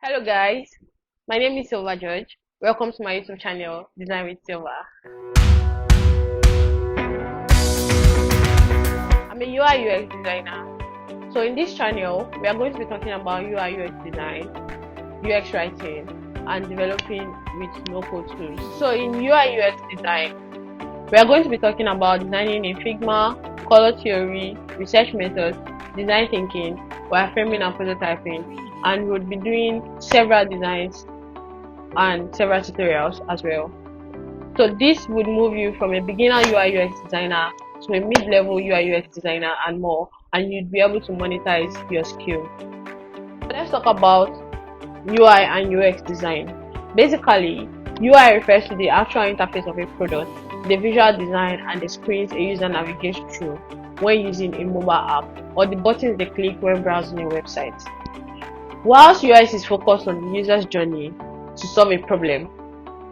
Hello guys, my name is Silva George. Welcome to my YouTube channel, Design with Silva. I'm a UI UX designer. So in this channel, we are going to be talking about UI UX design, UX writing, and developing with no-code tools. So in UI UX design, we are going to be talking about designing in Figma, color theory, research methods, design thinking, wireframing and prototyping, and we'll be doing several designs and several tutorials as well. So this would move you from a beginner UI UX designer to a mid-level UI UX designer and more, and you'd be able to monetize your skill. So let's talk about UI and UX design. Basically, UI refers to the actual interface of a product, the visual design and the screens a user navigates through when using a mobile app, or the buttons they click when browsing a website. Whilst UX is focused on the user's journey to solve a problem,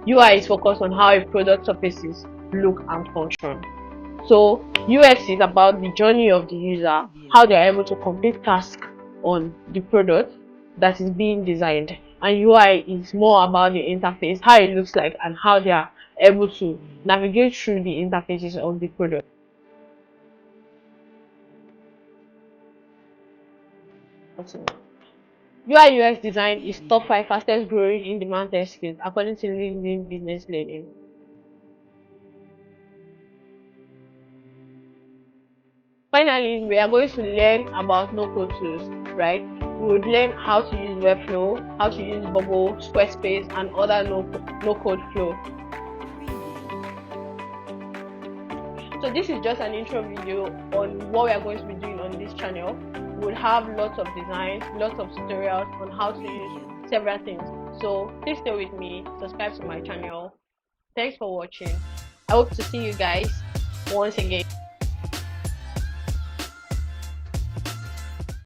UI is focused on how a product surfaces look and function. So UX is about the journey of the user, how they are able to complete tasks on the product that is being designed, and UI is more about the interface, how it looks like and how they are able to navigate through the interfaces of the product. UI UX design is top 5 fastest growing in demand tech skills according to LinkedIn Business Learning. Finally, we are going to learn about no-code tools, right? We would learn how to use Webflow, how to use Bubble, Squarespace, and other no-code flow. So this is just an intro video on what we are going to be doing on this channel. We'll have lots of designs, lots of tutorials on how to use several things. So please stay with me, subscribe to my channel. Thanks for watching. I hope to see you guys once again.